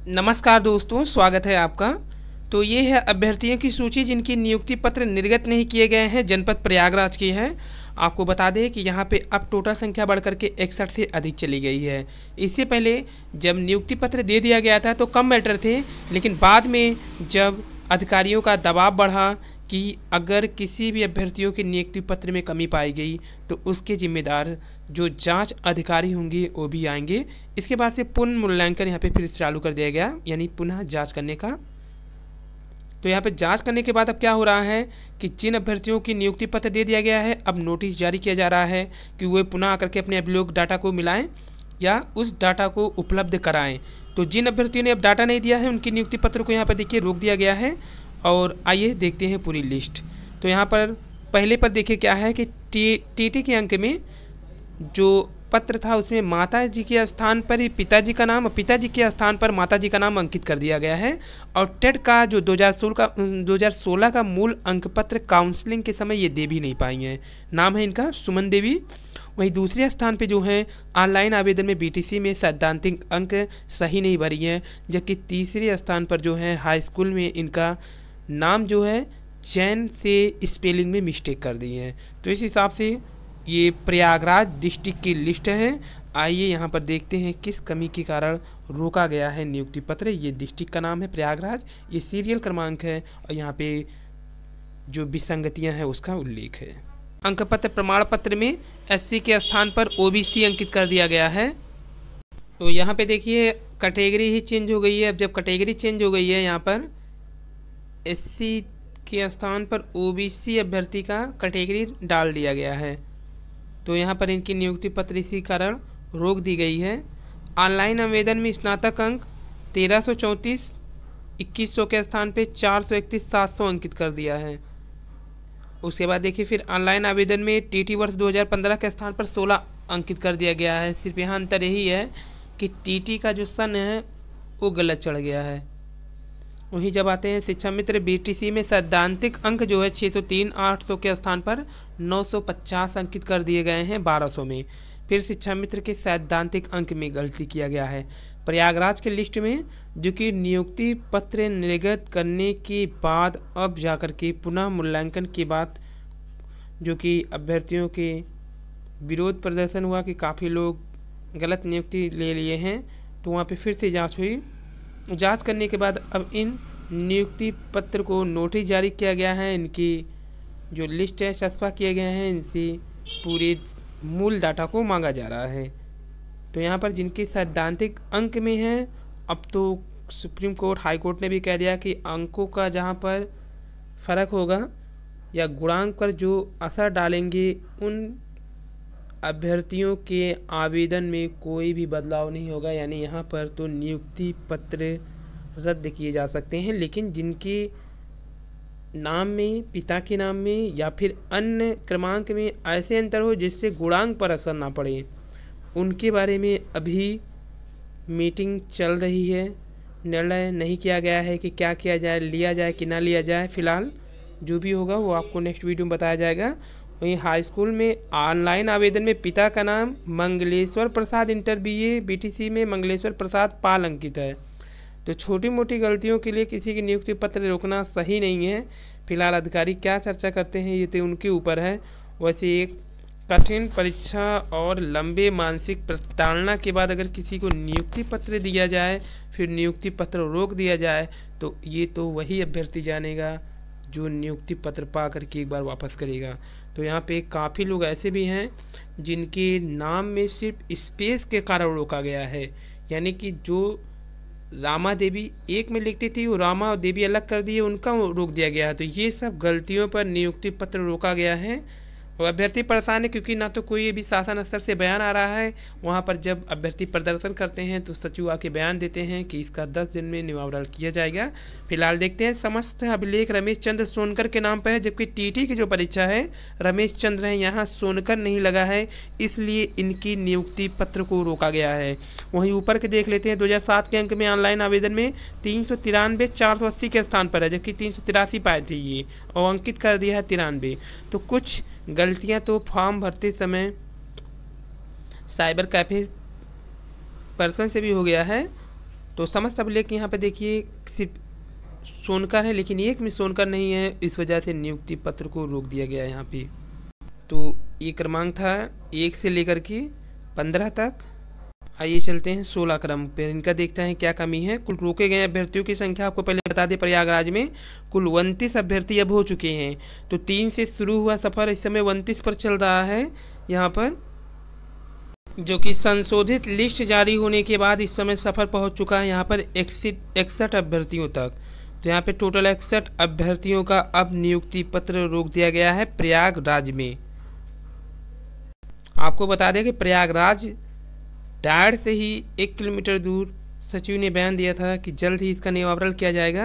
नमस्कार दोस्तों, स्वागत है आपका। तो ये है अभ्यर्थियों की सूची जिनकी नियुक्ति पत्र निर्गत नहीं किए गए हैं। जनपद प्रयागराज की है। आपको बता दें कि यहाँ पे अब टोटल संख्या बढ़कर के 61 से अधिक चली गई है। इससे पहले जब नियुक्ति पत्र दे दिया गया था तो कम मैटर थे, लेकिन बाद में जब अधिकारियों का दबाव बढ़ा कि अगर किसी भी अभ्यर्थियों के नियुक्ति पत्र में कमी पाई गई तो उसके जिम्मेदार जो जांच अधिकारी होंगे वो भी आएंगे। इसके बाद से पुनः मूल्यांकन यहाँ पे फिर से चालू कर दिया गया, यानी पुनः जांच करने का। तो यहाँ पे जांच करने के बाद अब क्या हो रहा है कि जिन अभ्यर्थियों की नियुक्ति पत्र दे दिया गया है, अब नोटिस जारी किया जा रहा है कि वे पुनः आकर के अपने अभियोग डाटा को मिलाएं या उस डाटा को उपलब्ध कराएं। तो जिन अभ्यर्थियों ने अब डाटा नहीं दिया है उनकी नियुक्ति पत्र को यहाँ पर देखिए रोक दिया गया है। और आइए देखते हैं पूरी लिस्ट। तो यहाँ पर पहले पर देखिए क्या है कि टीटी के अंक में जो पत्र था उसमें माता जी के स्थान पर ही पिताजी का नाम, पिताजी के स्थान पर माता जी का नाम अंकित कर दिया गया है। और टेट का जो 2016 का मूल अंक पत्र काउंसलिंग के समय ये दे भी नहीं पाई हैं। नाम है इनका सुमन देवी। वहीं दूसरे स्थान पे जो है ऑनलाइन आवेदन में बीटीसी में सैद्धांतिक अंक सही नहीं भरी हैं, जबकि तीसरे स्थान पर जो है हाई स्कूल में इनका नाम जो है जैन से स्पेलिंग में मिस्टेक कर दी है। तो इस हिसाब से ये प्रयागराज डिस्ट्रिक्ट की लिस्ट है। आइए यहाँ पर देखते हैं किस कमी के कारण रोका गया है नियुक्ति पत्र। ये डिस्ट्रिक्ट का नाम है प्रयागराज, ये सीरियल क्रमांक है और यहाँ पे जो विसंगतियाँ हैं उसका उल्लेख है। अंक पत्र प्रमाण पत्र में एससी के स्थान पर ओबीसी अंकित कर दिया गया है। तो यहाँ पे देखिए कैटेगरी ही चेंज हो गई है। अब जब कैटेगरी चेंज हो गई है, यहाँ पर एससी के स्थान पर ओबीसी अभ्यर्थी का कैटेगरी डाल दिया गया है। तो यहाँ पर इनकी नियुक्ति पत्र इसी कारण रोक दी गई है। ऑनलाइन आवेदन में स्नातक अंक 1334 2100 के स्थान पे 431 700 अंकित कर दिया है। उसके बाद देखिए फिर ऑनलाइन आवेदन में टीटी वर्ष 2015 के स्थान पर 16 अंकित कर दिया गया है। सिर्फ यहाँ अंतर यही है कि टीटी का जो सन है वो गलत चढ़ गया है। वहीं जब आते हैं शिक्षा मित्र बीटीसी में सैद्धांतिक अंक जो है 603 800 के स्थान पर 950 अंकित कर दिए गए हैं 1200 में। फिर शिक्षा मित्र के सैद्धांतिक अंक में गलती किया गया है। प्रयागराज के लिस्ट में जो कि नियुक्ति पत्र निर्गत करने के बाद अब जाकर के पुनः मूल्यांकन के बाद जो कि अभ्यर्थियों के विरोध प्रदर्शन हुआ कि काफ़ी लोग गलत नियुक्ति ले लिए हैं, तो वहाँ पे फिर से जांच हुई। जांच करने के बाद अब इन नियुक्ति पत्र को नोटिस जारी किया गया है। इनकी जो लिस्ट है चस्पा किए गए हैं, इनसे पूरे मूल डाटा को मांगा जा रहा है। तो यहाँ पर जिनके सैद्धांतिक अंक में है, अब तो सुप्रीम कोर्ट हाई कोर्ट ने भी कह दिया कि अंकों का जहाँ पर फ़र्क होगा या गुणांक पर जो असर डालेंगे उन अभ्यर्थियों के आवेदन में कोई भी बदलाव नहीं होगा। यानी यहाँ पर तो नियुक्ति पत्र रद्द किए जा सकते हैं, लेकिन जिनके नाम में, पिता के नाम में या फिर अन्य क्रमांक में ऐसे अंतर हो जिससे गुणांक पर असर ना पड़े, उनके बारे में अभी मीटिंग चल रही है। निर्णय नहीं किया गया है कि क्या किया जाए, लिया जाए कि ना लिया जाए। फिलहाल जो भी होगा वो आपको नेक्स्ट वीडियो में बताया जाएगा। वहीं हाई स्कूल में ऑनलाइन आवेदन में पिता का नाम मंगलेश्वर प्रसाद इंटर बीए बीटीसी में मंगलेश्वर प्रसाद पाल अंकित है। तो छोटी मोटी गलतियों के लिए किसी की नियुक्ति पत्र रोकना सही नहीं है। फिलहाल अधिकारी क्या चर्चा करते हैं ये तो उनके ऊपर है। वैसे एक कठिन परीक्षा और लंबे मानसिक प्रताड़ना के बाद अगर किसी को नियुक्ति पत्र दिया जाए, फिर नियुक्ति पत्र रोक दिया जाए, तो ये तो वही अभ्यर्थी जानेगा जो नियुक्ति पत्र पा करके एक बार वापस करेगा। तो यहाँ पे काफ़ी लोग ऐसे भी हैं जिनके नाम में सिर्फ स्पेस के कारण रोका गया है। यानी कि जो रामा देवी एक में लिखती थी वो रामा देवी अलग कर दिए, उनका रोक दिया गया है। तो ये सब गलतियों पर नियुक्ति पत्र रोका गया है। और अभ्यर्थी परेशान है क्योंकि ना तो कोई भी शासन स्तर से बयान आ रहा है। वहाँ पर जब अभ्यर्थी प्रदर्शन करते हैं तो सचिव आके बयान देते हैं कि इसका 10 दिन में निवारण किया जाएगा। फिलहाल देखते हैं। समस्त अभिलेख रमेश चंद्र सोनकर के नाम पर है, जबकि टीटी की जो परीक्षा है रमेश चंद्र है, यहाँ सोनकर नहीं लगा है, इसलिए इनकी नियुक्ति पत्र को रोका गया है। वहीं ऊपर के देख लेते हैं। 2007 के अंक में ऑनलाइन आवेदन में 393 480 के स्थान पर है, जबकि 383 पाए थे ये, और अंकित कर दिया है 93। तो कुछ गलतियां तो फॉर्म भरते समय साइबर कैफे पर्सन से भी हो गया है। तो समस्त अभिलेख यहाँ पे देखिए सिर्फ सोनकर है, लेकिन एक में सोनकर नहीं है, इस वजह से नियुक्ति पत्र को रोक दिया गया है यहाँ पे। तो ये क्रमांक था 1 से लेकर के 15 तक। आइए चलते हैं 16 क्रम पर, इनका देखते हैं क्या कमी है। कुल रोके गए अभ्यर्थियों की संख्या आपको पहले बता दें, प्रयागराज में कुल 29 अभ्यर्थी अब हो चुके हैं। तो 3 से शुरू हुआ सफर इस समय 29 पर चल रहा है यहाँ पर, जो कि संशोधित लिस्ट जारी होने के बाद इस समय सफर पहुंच चुका है यहाँ पर 61 अभ्यर्थियों तक। तो यहाँ पे टोटल 61 अभ्यर्थियों का अब नियुक्ति पत्र रोक दिया गया है प्रयागराज में। आपको बता दें कि प्रयागराज डायर से ही 1 किलोमीटर दूर सचिव ने बयान दिया था कि जल्द ही इसका निवारण किया जाएगा,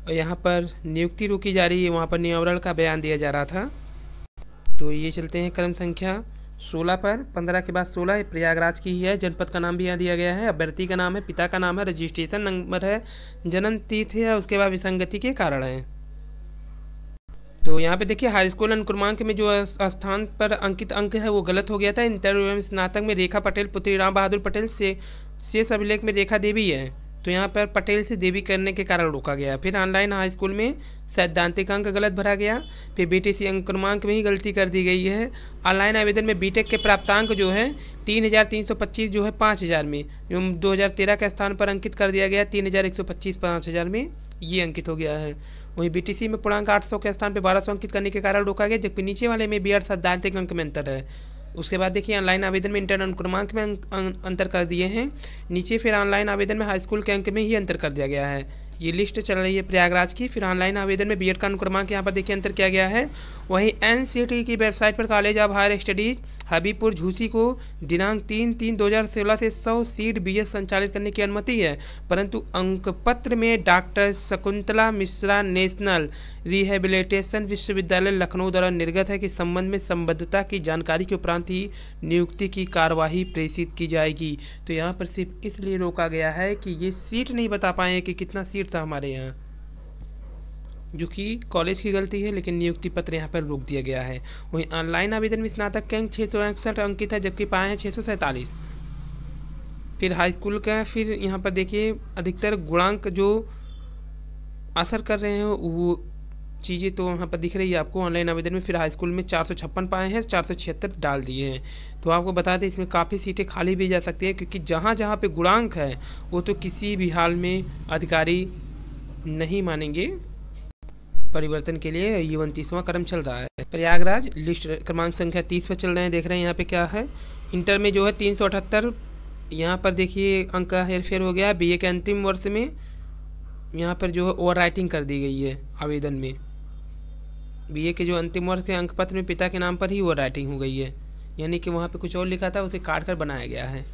और यहाँ पर नियुक्ति रोकी जा रही है, वहाँ पर निवारण का बयान दिया जा रहा था। तो ये चलते हैं क्रम संख्या 16 पर। 15 के बाद 16 प्रयागराज की ही है। जनपद का नाम भी यहाँ दिया गया है, अभ्यर्थी का नाम है, पिता का नाम है, रजिस्ट्रेशन नंबर है, जन्म तिथि है, उसके बाद विसंगति के कारण है। तो यहाँ पे देखिए हाई स्कूल अनुक्रमांक में जो स्थान पर अंकित अंक है वो गलत हो गया था। इंटर एवं स्नातक में रेखा पटेल पुत्री राम बहादुर पटेल से शेष अभिलेख में रेखा देवी है, तो यहाँ पर पटेल से देवी करने के कारण रोका गया। फिर ऑनलाइन हाई स्कूल में सैद्धांतिक अंक गलत भरा गया। फिर बीटीसी अंक क्रमांक में ही गलती कर दी गई है। ऑनलाइन आवेदन में बीटेक के प्राप्तांक जो है 3325 जो है 5000 में, जो 2013 के स्थान पर अंकित कर दिया गया 3125 5000 में, ये अंकित हो गया है। वहीं बीटीसी में पूर्णांक 800 के स्थान पर 1200 अंकित करने के कारण रोका गया, जबकि नीचे वाले में बी सैद्धांतिक अंक में अंतर है। उसके बाद देखिए ऑनलाइन आवेदन में इंटर अनुक्रमांक में अंतर कर दिए हैं नीचे, फिर ऑनलाइन आवेदन में हाई स्कूल के अंक में ही अंतर कर दिया गया है। ये लिस्ट चल रही है प्रयागराज की। फिर ऑनलाइन आवेदन में बीएड का अनुक्रमांक यहाँ पर देखिए अंतर किया गया है। वहीं एनसीटी की वेबसाइट पर college of higher studies Habibpur Jhusi को दिनांक 3/3/2016 से 100 सीट बीएस संचालित करने की अनुमति है, परंतु अंकपत्र में doctor Shakuntala Mishra national rehabilitation विश्वविद्यालय लखनऊ द्वारा निर्गत है कि संबंध में संबद्धता की जानकारी के उपरांत ही नियुक्ति की कार्यवाही प्रेषित की जाएगी। तो यहाँ पर सिर्फ इसलिए रोका गया है कि ये सीट नहीं बता पाए कि कितना सीट था हमारे यहाँ, जो कि कॉलेज की गलती है, लेकिन नियुक्ति पत्र यहाँ पर रोक दिया गया है। वहीं ऑनलाइन आवेदन में स्नातक के अंक 661 अंकित है, जबकि पाए हैं 647। फिर हाई स्कूल का, फिर यहाँ पर देखिए अधिकतर गुणांक जो असर कर रहे हैं वो चीज़ें तो यहाँ पर दिख रही है आपको ऑनलाइन आवेदन में। फिर हाई स्कूल में 456 पाए हैं, 476 डाल दिए हैं। तो आपको बता दें इसमें काफ़ी सीटें खाली भी जा सकती है, क्योंकि जहाँ जहाँ पे गुणांक है वो तो किसी भी हाल में अधिकारी नहीं मानेंगे परिवर्तन के लिए। ये 29वां क्रम चल रहा है। प्रयागराज लिस्ट क्रमांक संख्या 30 पर चल रहे हैं। देख रहे हैं यहाँ पे क्या है। इंटर में जो है 378 यहाँ पर देखिए अंक का हेरफेर हो गया। बीए के अंतिम वर्ष में यहाँ पर जो है ओवर राइटिंग कर दी गई है आवेदन में। बीए के जो अंतिम वर्ष के अंक पत्र में पिता के नाम पर ही ओवर राइटिंग हो गई है, यानी कि वहाँ पे कुछ और लिखा था उसे काट कर बनाया गया है।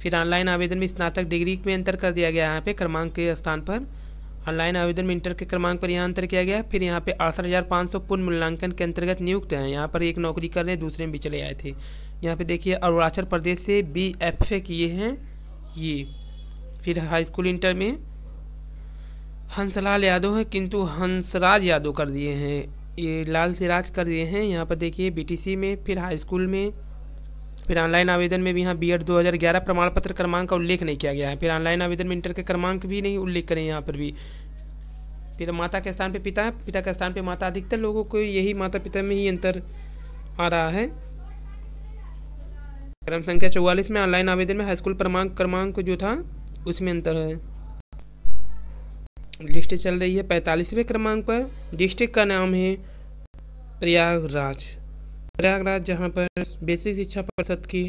फिर ऑनलाइन आवेदन में स्नातक डिग्री में अंतर कर दिया गया यहाँ पे क्रमांक के स्थान पर। ऑनलाइन आवेदन में इंटर के क्रमांक पर यहाँ अंतर किया गया। फिर यहाँ पे 68,500 पूर्ण मूल्यांकन के अंतर्गत नियुक्त हैं। यहाँ पर एक नौकरी कर रहे हैं, दूसरे में भी चले आए थे। यहाँ पे देखिए अरुणाचल प्रदेश से BFA किए हैं ये। फिर हाई स्कूल इंटर में हंसलाल यादव है, किंतु हंसराज यादव कर दिए हैं, ये लाल सिराज कर दिए हैं। यहाँ पर देखिए BTC में, फिर हाई स्कूल में, फिर ऑनलाइन आवेदन में भी यहाँ BEd 2011 प्रमाण पत्र क्रमांक का उल्लेख नहीं किया गया है। फिर ऑनलाइन आवेदन में इंटर के क्रमांक भी नहीं उल्लेख करें यहाँ पर भी। फिर माता के स्थान पे पिता, पिता के स्थान पे माता, अधिकतर लोगों को यही माता पिता में ही अंतर आ रहा है। क्रम संख्या 44 में ऑनलाइन आवेदन में हाई स्कूल क्रमांक जो था उसमें अंतर है। लिस्ट चल रही है 45वें क्रमांक पर। डिस्ट्रिक्ट का नाम है प्रयागराज। प्रयागराज जहाँ पर बेसिक शिक्षा परिषद की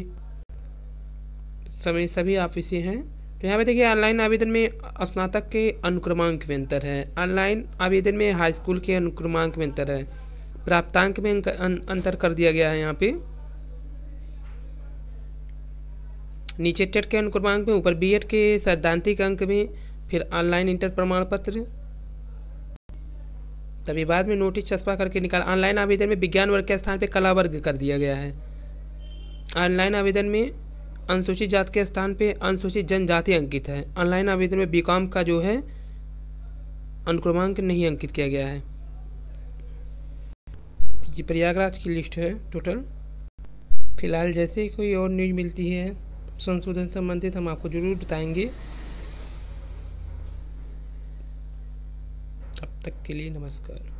सभी ऑफिसें हैं। तो यहाँ पे देखिए ऑनलाइन आवेदन में स्नातक के अनुक्रमांक में अंतर है, ऑनलाइन आवेदन में हाई स्कूल के अनुक्रमांक में अंतर है, प्राप्तांक में अंतर कर दिया गया है यहाँ पे। नीचे टेट के अनुक्रमांक में, ऊपर BEd के सैद्धांतिक अंक में, फिर ऑनलाइन इंटर प्रमाण पत्र, तभी बाद में नोटिस छपा करके निकाल। ऑनलाइन आवेदन में विज्ञान वर्ग के स्थान पे कला वर्ग कर दिया गया है। ऑनलाइन आवेदन में अनुसूचित जाति के स्थान पे अनुसूचित जनजाति अंकित है। ऑनलाइन आवेदन में बीकॉम का जो है अनुक्रमांक नहीं अंकित किया गया है। ये प्रयागराज की लिस्ट है टोटल। फिलहाल जैसे कोई और न्यूज मिलती है संशोधन संबंधित हम आपको जरूर बताएंगे। तक के लिए नमस्कार।